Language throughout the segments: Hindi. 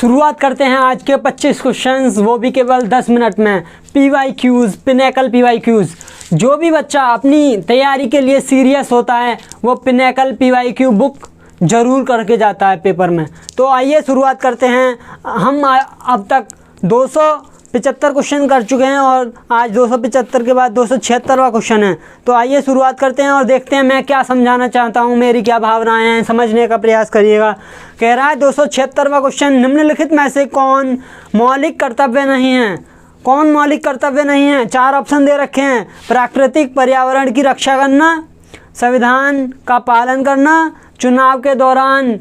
शुरुआत करते हैं आज के 25 क्वेश्चंस, वो भी केवल 10 मिनट में। PYQs, pinnacle PYQs। जो भी बच्चा अपनी तैयारी के लिए सीरियस होता है वो पिनेकल PYQ बुक ज़रूर करके जाता है पेपर में। तो आइए शुरुआत करते हैं। हम अब तक 275 क्वेश्चन कर चुके हैं और आज 275 के बाद 276वां क्वेश्चन है। तो आइए शुरुआत करते हैं और देखते हैं मैं क्या समझाना चाहता हूँ, मेरी क्या भावनाएं हैं, समझने का प्रयास करिएगा। कह रहा है 276वां क्वेश्चन, निम्नलिखित में से कौन मौलिक कर्तव्य नहीं है? कौन मौलिक कर्तव्य नहीं है? 4 ऑप्शन दे रखे हैं। प्राकृतिक पर्यावरण की रक्षा करना, संविधान का पालन करना, चुनाव के दौरान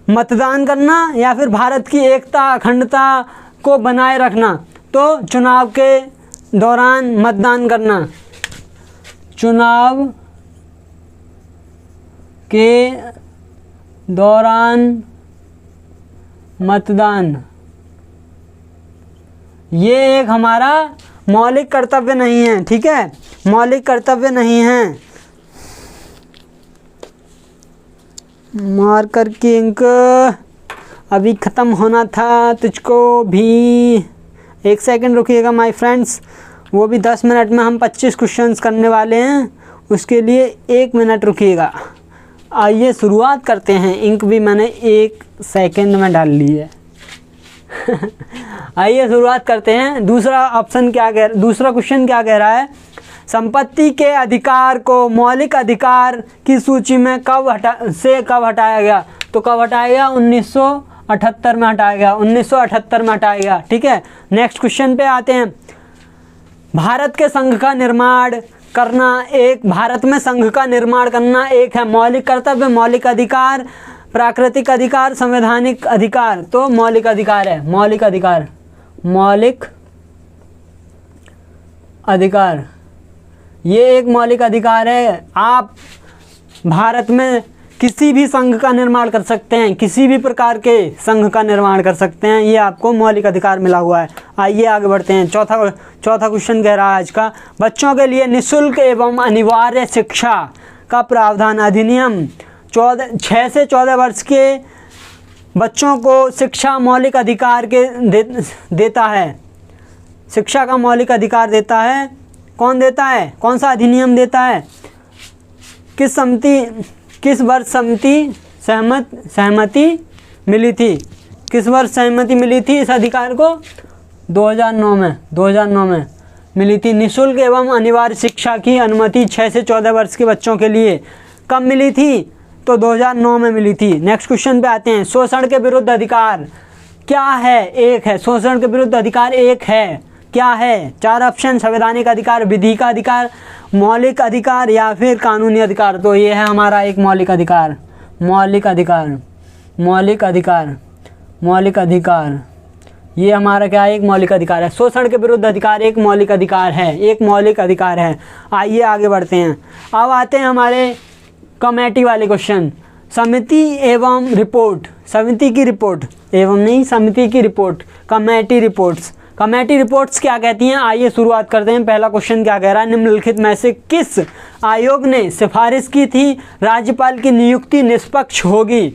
मतदान करना, या फिर भारत की एकता अखंडता को बनाए रखना। तो चुनाव के दौरान मतदान करना, चुनाव के दौरान मतदान, ये एक हमारा मौलिक कर्तव्य नहीं है। ठीक है, मौलिक कर्तव्य नहीं है। मार्कर की इंक अभी ख़त्म होना था, तुझको भी 1 सेकंड रुकिएगा माय फ्रेंड्स। वो भी 10 मिनट में हम 25 क्वेश्चंस करने वाले हैं, उसके लिए 1 मिनट रुकिएगा। आइए शुरुआत करते हैं। इंक भी मैंने 1 सेकंड में डाल ली है। आइए शुरुआत करते हैं। दूसरा क्वेश्चन क्या कह रहा है? संपत्ति के अधिकार को मौलिक अधिकार की सूची में कब हटाया गया? तो कब हटाया गया? 1978 में हटाया गया। 1978 में हटाया गया। ठीक है, नेक्स्ट क्वेश्चन पे आते हैं। भारत में संघ का निर्माण करना एक है मौलिक कर्तव्य, मौलिक अधिकार, प्राकृतिक अधिकार, संवैधानिक अधिकार। तो मौलिक अधिकार है। मौलिक अधिकार ये एक मौलिक अधिकार है। आप भारत में किसी भी संघ का निर्माण कर सकते हैं, किसी भी प्रकार के संघ का निर्माण कर सकते हैं, ये आपको मौलिक अधिकार मिला हुआ है। आइए आगे बढ़ते हैं। चौथा क्वेश्चन कह रहा है आज का, बच्चों के लिए निःशुल्क एवं अनिवार्य शिक्षा का प्रावधान अधिनियम 6 से 14 वर्ष के बच्चों को शिक्षा मौलिक अधिकार देता है। शिक्षा का मौलिक अधिकार देता है। कौन देता है? कौन सा अधिनियम देता है? किस वर्ष सहमति मिली थी? किस वर्ष सहमति मिली थी इस अधिकार को? 2009 में मिली थी। निःशुल्क एवं अनिवार्य शिक्षा की अनुमति 6 से 14 वर्ष के बच्चों के लिए कब मिली थी? तो 2009 में मिली थी। नेक्स्ट क्वेश्चन पे आते हैं। शोषण के विरुद्ध अधिकार क्या है? एक है। शोषण के विरुद्ध अधिकार एक है। क्या है? 4 ऑप्शन, संवैधानिक अधिकार, विधि का अधिकार, मौलिक अधिकार या फिर कानूनी अधिकार। तो ये है हमारा एक मौलिक अधिकार। ये हमारा क्या है? एक मौलिक अधिकार है। शोषण के विरुद्ध अधिकार एक मौलिक अधिकार है। आइए आगे बढ़ते हैं। अब आते हैं हमारे कमेटी वाले क्वेश्चन। समिति की रिपोर्ट, कमेटी रिपोर्ट्स क्या कहती हैं? आइए शुरुआत करते हैं। पहला क्वेश्चन क्या कह रहा है? निम्नलिखित में से किस आयोग ने सिफारिश की थी राज्यपाल की नियुक्ति निष्पक्ष होगी?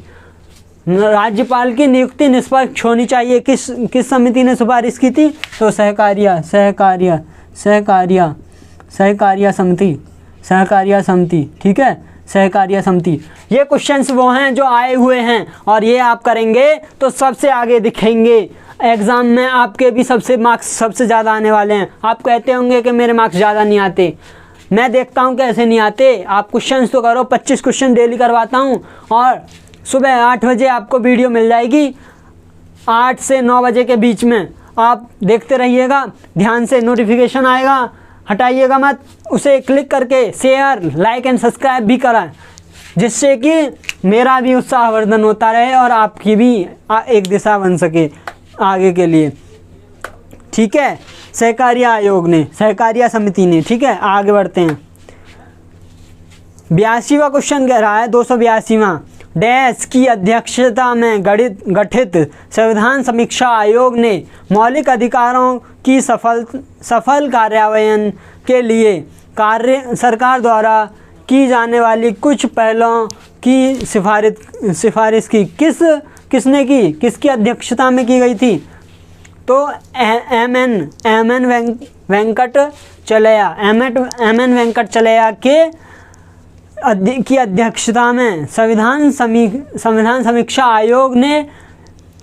राज्यपाल की नियुक्ति निष्पक्ष होनी चाहिए। किस समिति ने सिफारिश की थी? तो सहकारिया समिति। ठीक है, सहकारिया समिति। ये क्वेश्चंस वो हैं जो आए हुए हैं और ये आप करेंगे तो सबसे आगे दिखेंगे एग्ज़ाम में। आपके भी मार्क्स सबसे ज़्यादा आने वाले हैं। आप कहते होंगे कि मेरे मार्क्स ज़्यादा नहीं आते। मैं देखता हूँ कैसे नहीं आते। आप क्वेश्चंस तो करो। 25 क्वेश्चन डेली करवाता हूँ और सुबह 8 बजे आपको वीडियो मिल जाएगी। 8 से 9 बजे के बीच में आप देखते रहिएगा, ध्यान से नोटिफिकेशन आएगा, हटाइएगा मत। उसे क्लिक करके शेयर, लाइक एंड सब्सक्राइब भी कराएं, जिससे कि मेरा भी उत्साहवर्धन होता रहे और आपकी भी एक दिशा बन सके आगे के लिए। ठीक है, सहकारिया समिति ने। ठीक है, आगे बढ़ते हैं। 82वां क्वेश्चन कह रहा है, 282वां, डैश की अध्यक्षता में गठित संविधान समीक्षा आयोग ने मौलिक अधिकारों की सफल कार्यान्वयन के लिए सरकार द्वारा की जाने वाली कुछ पहलों की सिफारिश की। किसने की, किसकी अध्यक्षता में की गई थी? तो एम एन वेंकट चलैया की अध्यक्षता में संविधान समीक्षा आयोग ने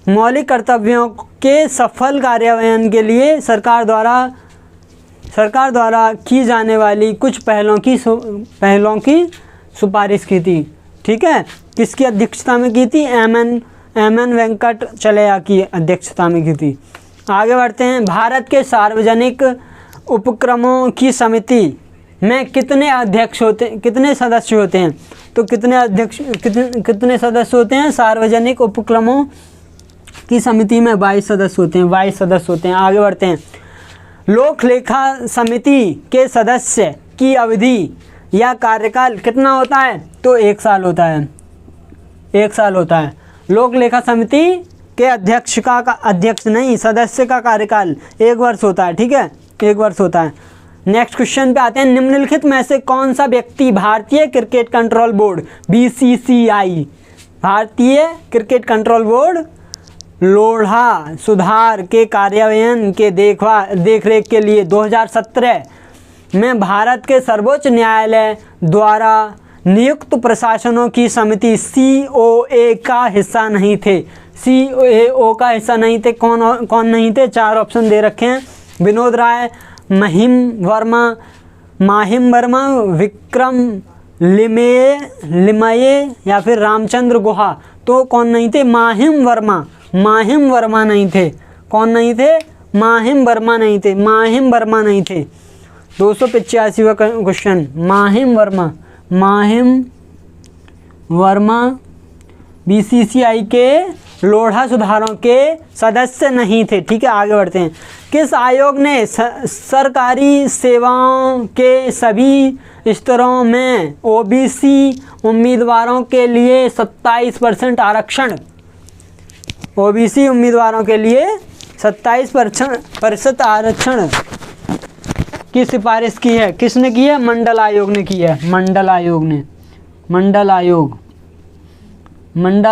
मौलिक कर्तव्यों के सफल कार्यान्वयन के लिए सरकार द्वारा की जाने वाली कुछ पहलों की सिफारिश की थी। ठीक है, किसकी अध्यक्षता में की थी? एम एन वेंकट चलैया की अध्यक्षता में की थी। आगे बढ़ते हैं। भारत के सार्वजनिक उपक्रमों की समिति में कितने सदस्य होते हैं? तो कितने सदस्य होते हैं? सार्वजनिक उपक्रमों की समिति में 22 सदस्य होते हैं। आगे बढ़ते हैं। लोक लेखा समिति के सदस्य की अवधि या कार्यकाल कितना होता है? तो 1 साल होता है। लोक लेखा समिति के सदस्य का कार्यकाल 1 वर्ष होता है। ठीक है, 1 वर्ष होता है। नेक्स्ट क्वेश्चन पे आते हैं। निम्नलिखित में से कौन सा व्यक्ति भारतीय क्रिकेट कंट्रोल बोर्ड BCCI, भारतीय क्रिकेट कंट्रोल बोर्ड लोढ़ा सुधार के कार्यान्वयन के देखरेख के लिए 2017 में भारत के सर्वोच्च न्यायालय द्वारा नियुक्त प्रशासनों की समिति COA का हिस्सा नहीं थे? COA का हिस्सा नहीं थे। कौन नहीं थे? 4 ऑप्शन दे रखे हैं। विनोद राय, माहिम वर्मा, विक्रम लिमये या फिर रामचंद्र गुहा। तो कौन नहीं थे? माहिम वर्मा नहीं थे। कौन नहीं थे? माहिम वर्मा नहीं थे। 285वां क्वेश्चन। माहिम वर्मा BCCI के लोढ़ा सुधारों के सदस्य नहीं थे। ठीक है, आगे बढ़ते हैं। किस आयोग ने सरकारी सेवाओं के सभी स्तरों में OBC उम्मीदवारों के लिए 27% आरक्षण, OBC उम्मीदवारों के लिए 27% आरक्षण की सिफारिश की है? किसने की है? मंडल आयोग ने की है। मंडल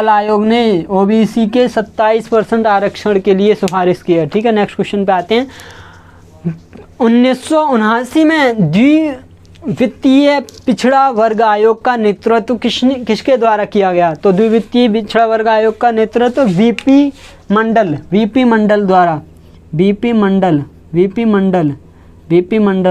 आयोग ने OBC के 27% आरक्षण के लिए सिफारिश की है। ठीक है, नेक्स्ट क्वेश्चन पे आते हैं। 1979 में द्विवित्तीय पिछड़ा वर्ग आयोग का नेतृत्व किसके द्वारा किया गया? तो द्विवित्तीय पिछड़ा वर्ग आयोग का नेतृत्व VP मंडल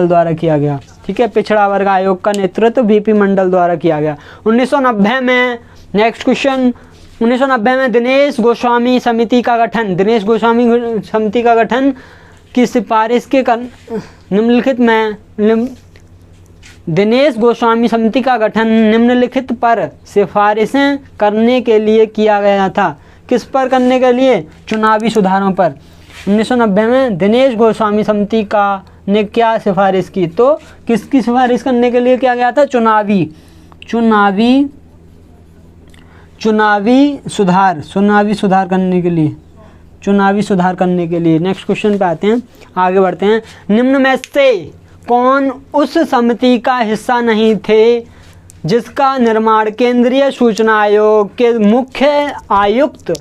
द्वारा किया गया। ठीक है, पिछड़ा वर्ग आयोग का नेतृत्व VP मंडल द्वारा किया गया। 1990 में, नेक्स्ट क्वेश्चन, 1990 में दिनेश गोस्वामी समिति का गठन की सिफारिश के निम्नलिखित में दिनेश गोस्वामी समिति का गठन निम्नलिखित पर सिफारिशें करने के लिए किया गया था? किस पर करने के लिए? चुनावी सुधारों पर। 1990 में दिनेश गोस्वामी समिति ने क्या सिफारिश की? तो किसकी सिफारिश करने के लिए किया गया था? चुनावी सुधार करने के लिए। नेक्स्ट क्वेश्चन पे आते हैं, आगे बढ़ते हैं। निम्न में से कौन उस समिति का हिस्सा नहीं थे जिसका निर्माण केंद्रीय सूचना आयोग के मुख्य आयुक्त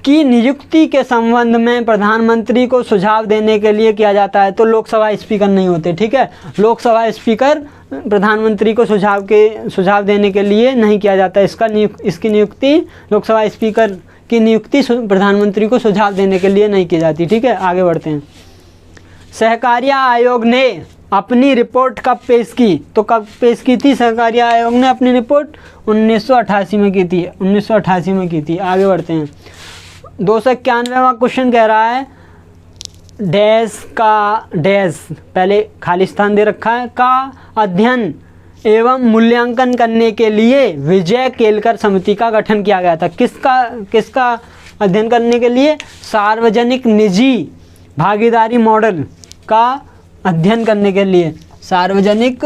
की नियुक्ति के संबंध में प्रधानमंत्री को सुझाव देने के लिए किया जाता है? तो लोकसभा स्पीकर नहीं होते। ठीक है, लोकसभा स्पीकर प्रधानमंत्री को सुझाव देने के लिए नहीं किया जाता। इसकी नियुक्ति, लोकसभा स्पीकर की नियुक्ति प्रधानमंत्री को सुझाव देने के लिए नहीं की जाती। ठीक है, आगे बढ़ते हैं। सहकारिता आयोग ने अपनी रिपोर्ट कब पेश की? तो कब पेश की थी सहकारिता आयोग ने अपनी रिपोर्ट? 1988 में की थी। आगे बढ़ते हैं। 291वां क्वेश्चन कह रहा है पहले खाली स्थान दे रखा है, का अध्ययन एवं मूल्यांकन करने के लिए विजय केलकर समिति का गठन किया गया था? किसका अध्ययन करने के लिए? सार्वजनिक निजी भागीदारी मॉडल का अध्ययन करने के लिए। सार्वजनिक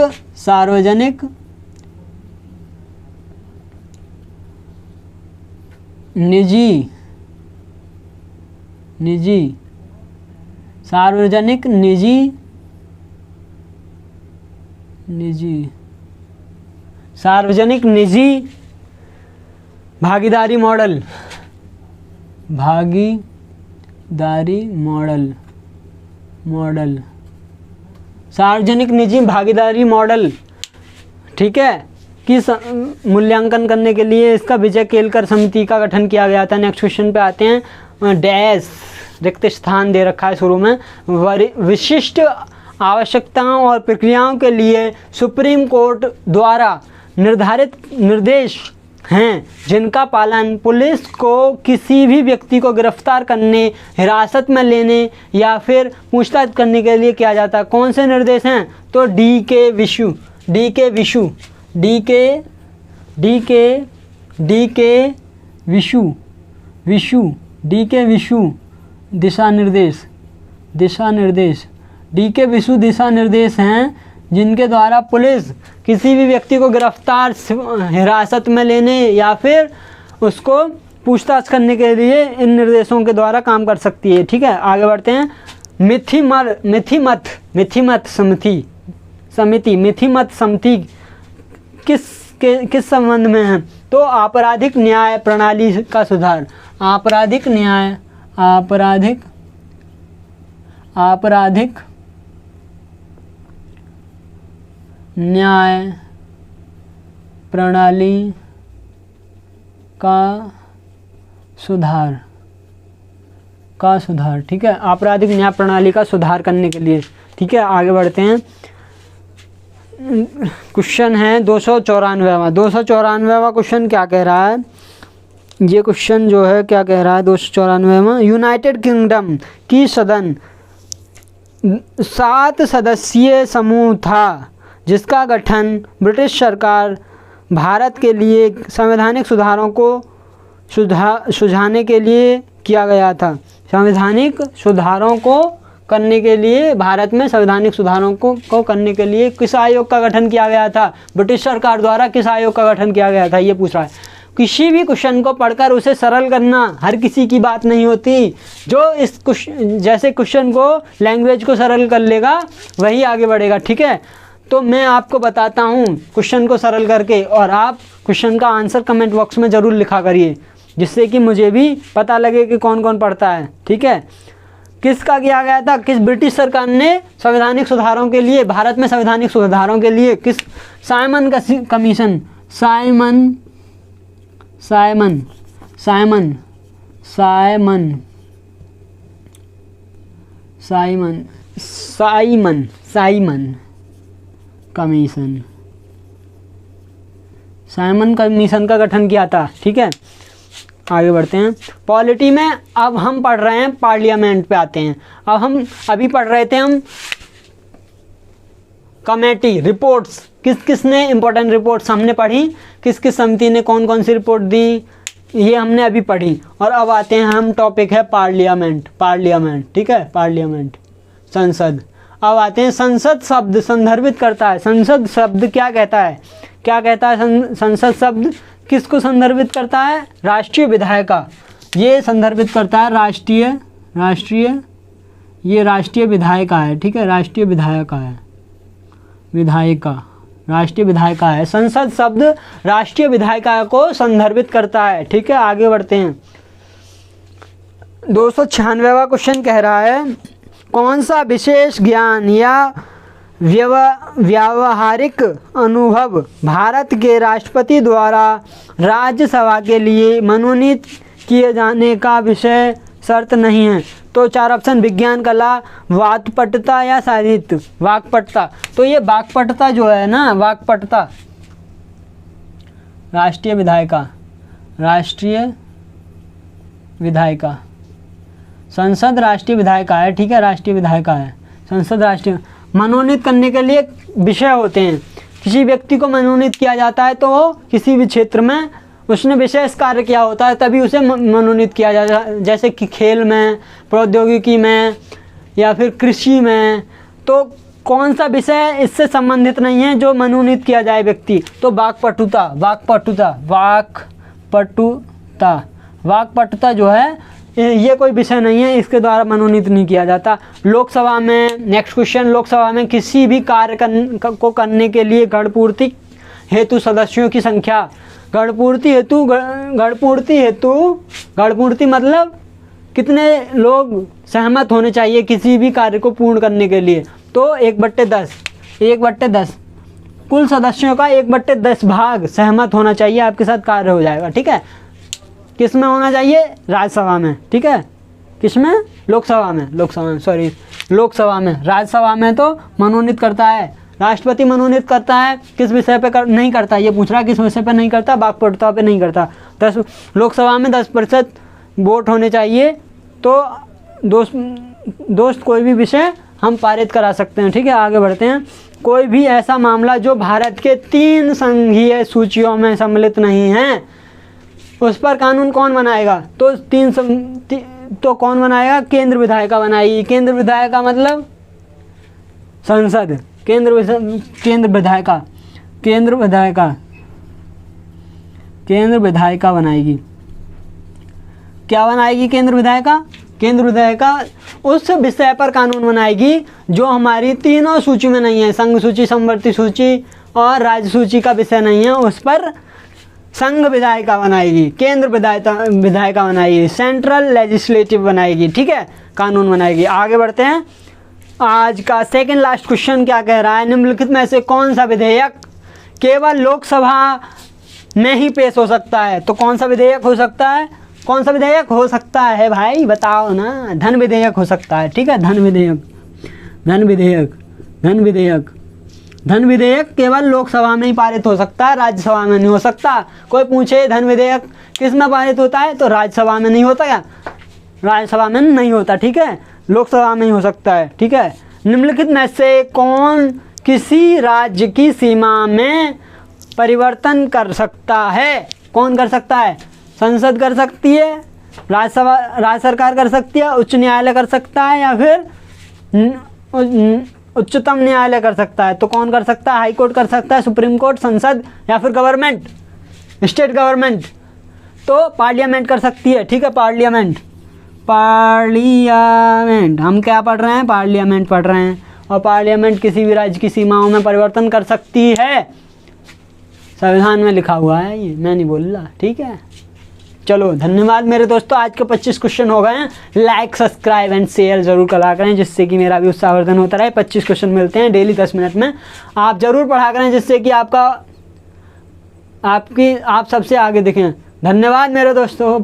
निजी सार्वजनिक निजी भागीदारी मॉडल, भागीदारी मॉडल, सार्वजनिक निजी भागीदारी मॉडल, ठीक है, कि मूल्यांकन करने के लिए इसका विजय केलकर समिति का गठन किया गया था। नेक्स्ट क्वेश्चन पे आते हैं। डैश रिक्त स्थान दे रखा है शुरू में। विशिष्ट आवश्यकताओं और प्रक्रियाओं के लिए सुप्रीम कोर्ट द्वारा निर्धारित निर्देश हैं जिनका पालन पुलिस को किसी भी व्यक्ति को गिरफ्तार करने, हिरासत में लेने या फिर पूछताछ करने के लिए किया जाता है। कौन से निर्देश हैं? तो डी के विशु दिशा निर्देश हैं जिनके द्वारा पुलिस किसी भी व्यक्ति को गिरफ्तार, हिरासत में लेने या फिर उसको पूछताछ करने के लिए इन निर्देशों के द्वारा काम कर सकती है। ठीक है, आगे बढ़ते हैं। मिथीमत समिति किस संबंध में है? तो आपराधिक न्याय प्रणाली का सुधार, आपराधिक न्याय प्रणाली का सुधार, ठीक है, आपराधिक न्याय प्रणाली का सुधार करने के लिए। ठीक है, आगे बढ़ते हैं। क्वेश्चन है 294वां क्वेश्चन क्या कह रहा है? ये क्वेश्चन जो है क्या कह रहा है 294वां, यूनाइटेड किंगडम की सदन 7 सदस्यीय समूह था जिसका गठन ब्रिटिश सरकार भारत के लिए संवैधानिक सुधारों को सुझाने के लिए किया गया था। संवैधानिक सुधारों को करने के लिए, भारत में संवैधानिक सुधारों को करने के लिए किस आयोग का गठन किया गया था? ब्रिटिश सरकार द्वारा किस आयोग का गठन किया गया था, ये पूछ रहा है। किसी भी क्वेश्चन को पढ़कर उसे सरल करना हर किसी की बात नहीं होती। जो इस जैसे क्वेश्चन को, लैंग्वेज को सरल कर लेगा वही आगे बढ़ेगा। ठीक है, तो मैं आपको बताता हूँ क्वेश्चन को सरल करके, और आप क्वेश्चन का आंसर कमेंट बॉक्स में ज़रूर लिखा करिए, जिससे कि मुझे भी पता लगे कि कौन कौन पढ़ता है। ठीक है, किसका किया गया था? किस ब्रिटिश सरकार ने संवैधानिक सुधारों के लिए, भारत में संवैधानिक सुधारों के लिए किस साइमन का कमीशन, साइमन कमीशन का गठन किया था। ठीक है, आगे बढ़ते हैं। पॉलिटी में अब हम पढ़ रहे हैं, पार्लियामेंट पे आते हैं। अब हम अभी पढ़ रहे थे हम कमेटी रिपोर्ट्स, किसने इंपॉर्टेंट रिपोर्ट्स हमने पढ़ी, किस समिति ने कौन कौन सी रिपोर्ट दी, ये हमने अभी पढ़ी। और अब आते हैं हम, टॉपिक है पार्लियामेंट। ठीक है, पार्लियामेंट, संसद। अब आते हैं, संसद शब्द संदर्भित करता है, संसद शब्द क्या कहता है? संसद शब्द किसको संदर्भित करता है? राष्ट्रीय विधायिका, ये संदर्भित करता है ये राष्ट्रीय विधायिका है। ठीक है, राष्ट्रीय विधायिका है। संसद शब्द राष्ट्रीय विधायिका को संदर्भित करता है। ठीक है, आगे बढ़ते हैं। 296वां क्वेश्चन कह रहा है, कौन सा विशेष ज्ञान या व्यावहारिक अनुभव भारत के राष्ट्रपति द्वारा राज्यसभा के लिए मनोनीत किए जाने का विषय शर्त नहीं है? तो 4 ऑप्शन, विज्ञान, कला, वाक्पटुता या साहित्य। वाक्पटुता, तो ये वाक्पटुता जो है ना, वाक्पटुता, राष्ट्रीय विधायिका, संसद राष्ट्रीय विधायिका है। ठीक है, राष्ट्रीय विधायिका है, संसद राष्ट्रीय। मनोनीत करने के लिए विषय होते हैं। किसी व्यक्ति को मनोनीत किया जाता है तो वो किसी भी क्षेत्र में उसने विशेष कार्य किया होता है, तभी उसे मनोनीत किया जाता है। जैसे कि खेल में, प्रौद्योगिकी में या फिर कृषि में। तो कौन सा विषय इससे संबंधित नहीं है जो मनोनीत किया जाए व्यक्ति? तो वाक्पटुता जो है ये कोई विषय नहीं है, इसके द्वारा मनोनीत नहीं किया जाता। लोकसभा में, नेक्स्ट क्वेश्चन, लोकसभा में किसी भी कार्य को करने के लिए गणपूर्ति हेतु सदस्यों की संख्या। गढ़पूर्ति मतलब कितने लोग सहमत होने चाहिए किसी भी कार्य को पूर्ण करने के लिए, तो 1/10 कुल सदस्यों का 1/10 भाग सहमत होना चाहिए, आपके साथ कार्य हो जाएगा। ठीक है, किस में होना चाहिए? राज्यसभा में। ठीक है, किस में? लोकसभा में राज्यसभा में तो मनोनीत करता है, राष्ट्रपति मनोनीत करता है। किस विषय पे नहीं करता, ये पूछ रहा है किस विषय पे नहीं करता? वाक्पटुता पे नहीं करता। लोकसभा में 10% वोट होने चाहिए, तो दोस्त कोई भी विषय हम पारित करा सकते हैं। ठीक है, आगे बढ़ते हैं। कोई भी ऐसा मामला जो भारत के 3 संघीय सूचियों में सम्मिलित नहीं है, उस पर कानून कौन बनाएगा? तो कौन बनाएगा? केंद्र विधायिका बनाएगी। केंद्र विधायिका मतलब संसद। केंद्र विधायिका बनाएगी। क्या बनाएगी केंद्र विधायिका? केंद्र विधायिका उस विषय पर कानून बनाएगी जो हमारी तीनों सूची में नहीं है, संघ सूची, समवर्ती सूची और राज्य सूची का विषय नहीं है, उस पर संघ विधायिका बनाएगी, केंद्र विधायिका बनाएगी, सेंट्रल लेजिस्लेटिव बनाएगी। ठीक है, कानून बनाएगी। आगे बढ़ते हैं। आज का सेकंड लास्ट क्वेश्चन क्या कह रहा है? निम्नलिखित में से कौन सा विधेयक केवल लोकसभा में ही पेश हो सकता है? तो कौन सा विधेयक हो सकता है? कौन सा विधेयक हो सकता है भाई, बताओ ना। धन विधेयक हो सकता है। ठीक है, धन विधेयक केवल लोकसभा में ही पारित हो सकता है, राज्यसभा में नहीं हो सकता। कोई पूछे धन विधेयक किस में पारित होता है, तो राज्यसभा में नहीं होता। क्या राज्यसभा में नहीं होता? ठीक है, लोकसभा में ही हो सकता है। ठीक है, निम्नलिखित में से कौन किसी राज्य की सीमा में परिवर्तन कर सकता है? कौन कर सकता है? संसद कर सकती है, राज्य सरकार कर सकती है, उच्च न्यायालय कर सकता है, या फिर उच्चतम न्यायालय कर सकता है। तो कौन कर सकता है? हाई कोर्ट कर सकता है, सुप्रीम कोर्ट, संसद, या फिर गवर्नमेंट, स्टेट गवर्नमेंट। तो पार्लियामेंट कर सकती है। ठीक है, पार्लियामेंट हम क्या पढ़ रहे हैं? पार्लियामेंट पढ़ रहे हैं। और पार्लियामेंट किसी भी राज्य की सीमाओं में परिवर्तन कर सकती है, संविधान में लिखा हुआ है, ये मैं नहीं बोल रहा। ठीक है, चलो धन्यवाद मेरे दोस्तों। आज के 25 क्वेश्चन हो गए हैं। लाइक, सब्सक्राइब एंड शेयर जरूर करा करें, जिससे कि मेरा भी उत्साहवर्धन होता रहे। 25 क्वेश्चन मिलते हैं डेली 10 मिनट में, आप जरूर पढ़ा करें, जिससे कि आप सबसे आगे दिखें। धन्यवाद मेरे दोस्तों।